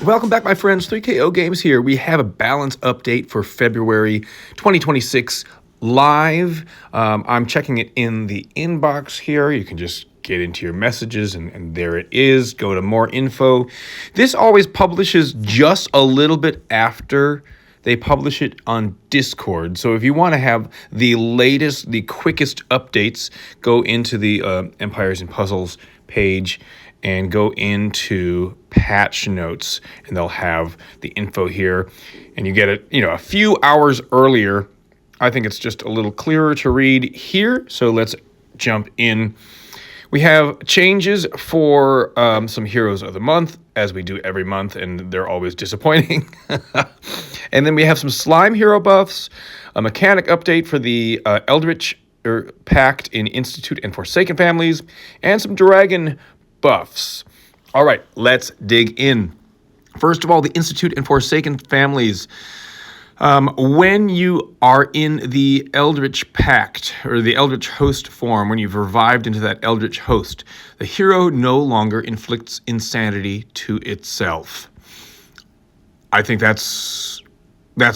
Welcome back, my friends. 3KO Games here. We have a balance update for February 2026 live. I'm checking it in the inbox here. You can just get into your messages, and there it is. Go to more info. This always publishes just a little bit after they publish it on Discord. So if you want to have the latest, the quickest updates, go into the Empires and Puzzles page and go into patch notes, and they'll have the info here, and you get it, a few hours earlier. I think it's just a little clearer to read here. So let's jump in. We have changes for some heroes of the month, as we do every month, and they're always disappointing. And then we have some slime hero buffs, a mechanic update for the Eldritch Pact in Institute and Forsaken families, and some dragon buffs. All right, let's dig in. First of all, the Institute and Forsaken families. When you are in the Eldritch Pact, or the Eldritch Host form, when you've revived into that Eldritch Host, the hero no longer inflicts insanity to itself. I think that's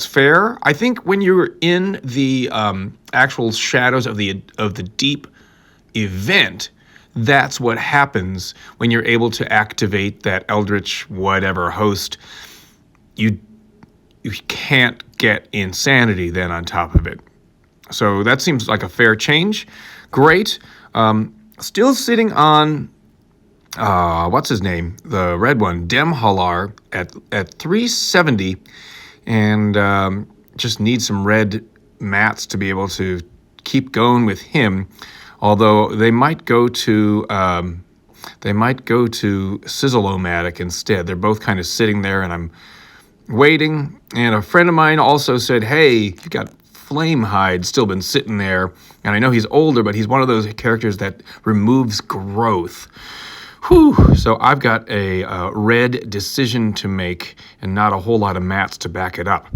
fair. I think when you're in the actual Shadows of the Deep event, that's what happens when you're able to activate that Eldritch whatever host. You can't get insanity then on top of it. So that seems like a fair change. Great. Still sitting on, what's his name? The red one, Demhalar at 370, and just need some red mats to be able to keep going with him. Although they might go to Sizzle-O-Matic instead. They're both kind of sitting there, and I'm waiting. And a friend of mine also said, hey, you've got Flamehide still been sitting there. And I know he's older, but he's one of those characters that removes growth. Whew. So I've got a red decision to make and not a whole lot of mats to back it up.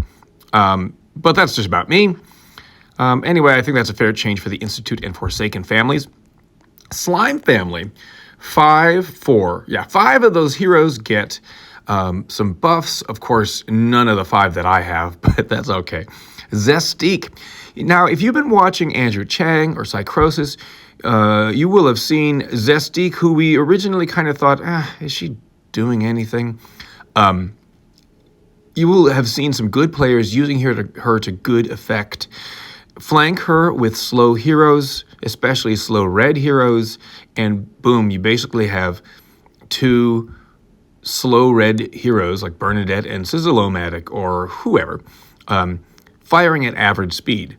But that's just about me. Anyway, I think that's a fair change for the Institute and Forsaken families. Slime family, 5-4. Yeah, 5 of those heroes get some buffs. Of course, none of the 5 that I have, but that's okay. Zestique. Now, if you've been watching Andrew Chang or Psychrosis, you will have seen Zestique, who we originally kind of thought, is she doing anything? You will have seen some good players using her to good effect. Flank her with slow heroes, especially slow red heroes, and boom, you basically have 2 slow red heroes like Bernadette and Sizzle-O-Matic or whoever, firing at average speed.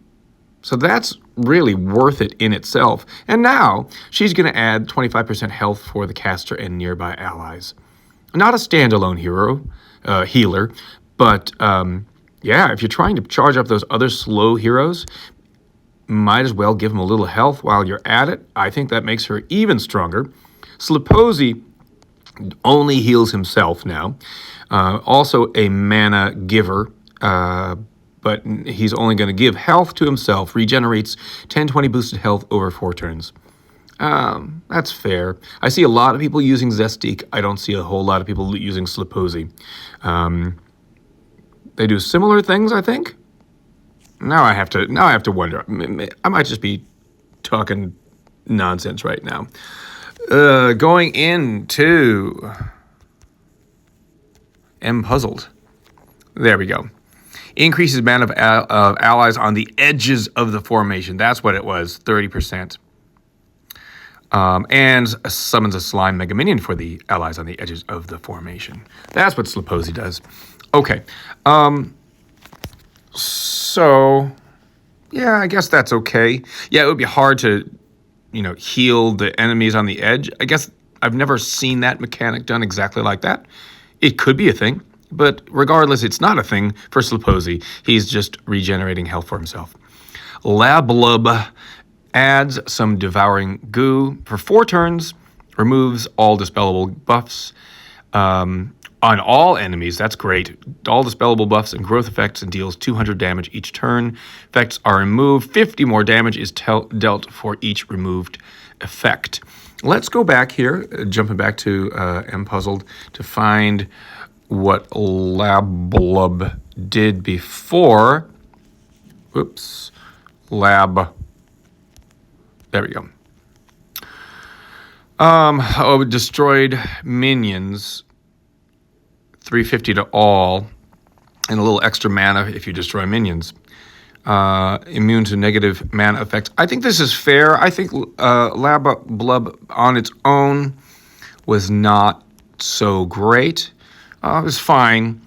So that's really worth it in itself. And now she's going to add 25% health for the caster and nearby allies. Not a standalone healer, but yeah, if you're trying to charge up those other slow heroes, might as well give them a little health while you're at it. I think that makes her even stronger. Slepozy only heals himself now. Also a mana giver, but he's only going to give health to himself. Regenerates 10-20 boosted health over 4 turns. That's fair. I see a lot of people using Zestique. I don't see a whole lot of people using Slepozy. They do similar things, I think. Now I have to wonder. I might just be talking nonsense right now. Going into Puzzled. There we go. Increases mana of allies on the edges of the formation. That's what it was, 30%. And summons a slime mega minion for the allies on the edges of the formation. That's what Slepozy does. Okay. So, yeah, I guess that's okay. Yeah, it would be hard to, heal the enemies on the edge. I guess I've never seen that mechanic done exactly like that. It could be a thing, but regardless, it's not a thing for Slepozy. He's just regenerating health for himself. Lablub adds some devouring goo for 4 turns, removes all dispellable buffs. On all enemies, that's great. All dispellable buffs and growth effects, and deals 200 damage each turn. Effects are removed. 50 more damage is dealt for each removed effect. Let's go back here, jumping back to Puzzled, to find what Lablub did before. Oops. There we go. Destroyed minions. 350 to all. And a little extra mana if you destroy minions. Immune to negative mana effects. I think this is fair. I think Lablub on its own was not so great. It was fine.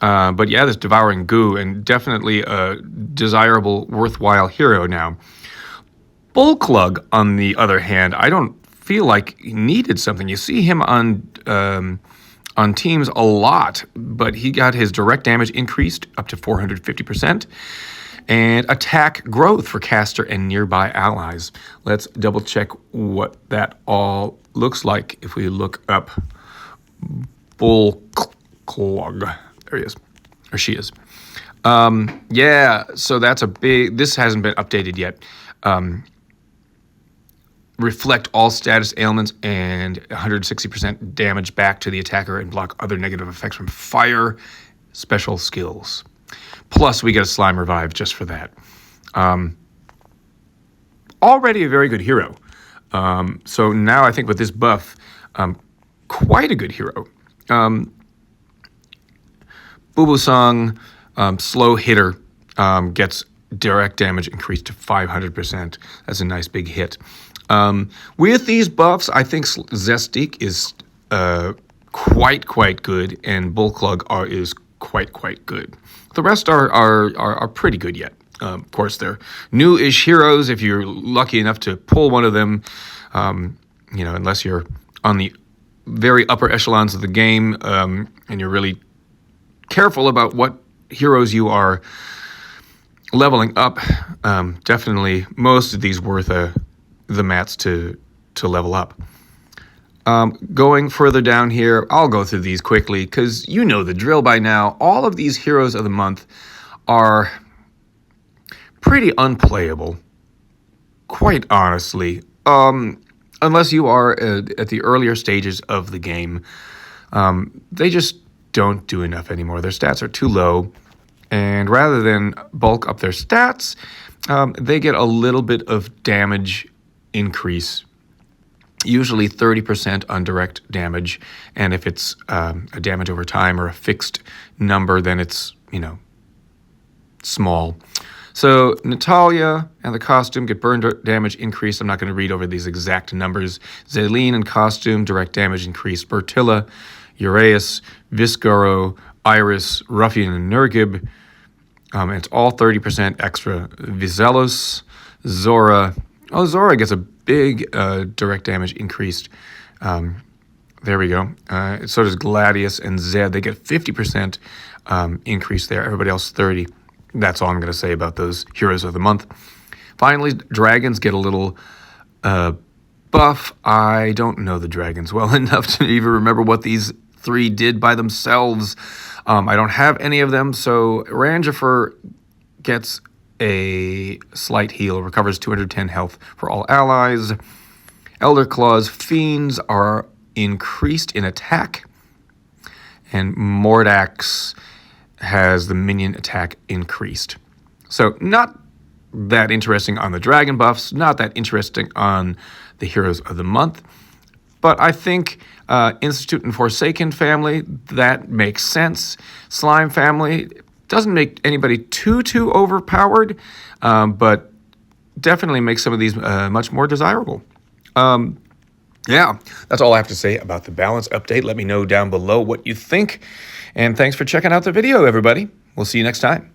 But yeah, this Devouring Goo, and definitely a desirable, worthwhile hero now. Bulklug, on the other hand, I don't feel like he needed something. You see him on teams a lot, but he got his direct damage increased up to 450%. And attack growth for caster and nearby allies. Let's double check what that all looks like if we look up Bulklug. There he is, or she is. Yeah, so that's a big, this hasn't been updated yet. Reflect all status ailments and 160% damage back to the attacker and block other negative effects from fire special skills. Plus, we get a Slime Revive just for that. Already a very good hero. So now I think with this buff, quite a good hero. Bubusong, slow hitter, gets direct damage increased to 500%. That's a nice big hit. With these buffs, I think Zestik is quite good, and Bulklug is quite good. The rest are pretty good yet. Of course, they're new-ish heroes. If you're lucky enough to pull one of them, unless you're on the very upper echelons of the game, and you're really careful about what heroes you are leveling up. Definitely, most of these worth the mats to level up. Going further down here, I'll go through these quickly because you know the drill by now. All of these heroes of the month are pretty unplayable, quite honestly. Unless you are at the earlier stages of the game, they just don't do enough anymore. Their stats are too low, and rather than bulk up their stats, they get a little bit of damage increase. Usually 30% on direct damage, and if it's a damage over time or a fixed number, then it's, small. So Natalia and the costume get burn damage increased. I'm not going to read over these exact numbers. Zaylene and costume, direct damage increased. Bertilla, Uraeus, Viscoro, Iris, Ruffian, and Nurgib. It's all 30% extra. Vizelos, Zora. Oh, Zora gets a big direct damage increased. There we go. So does Gladius and Zed. They get 50% increase there. Everybody else 30. That's all I'm going to say about those heroes of the month. Finally, dragons get a little buff. I don't know the dragons well enough to even remember what these three did by themselves. I don't have any of them, so Rangifer gets a slight heal, recovers 210 health for all allies. Elder Claw's fiends are increased in attack, and Mordax has the minion attack increased. So not that interesting on the dragon buffs, not that interesting on the heroes of the month, but I think Institute and Forsaken family, that makes sense. Slime family doesn't make anybody too overpowered, but definitely makes some of these much more desirable. Yeah, that's all I have to say about the balance update. Let me know down below what you think. And thanks for checking out the video, everybody. We'll see you next time.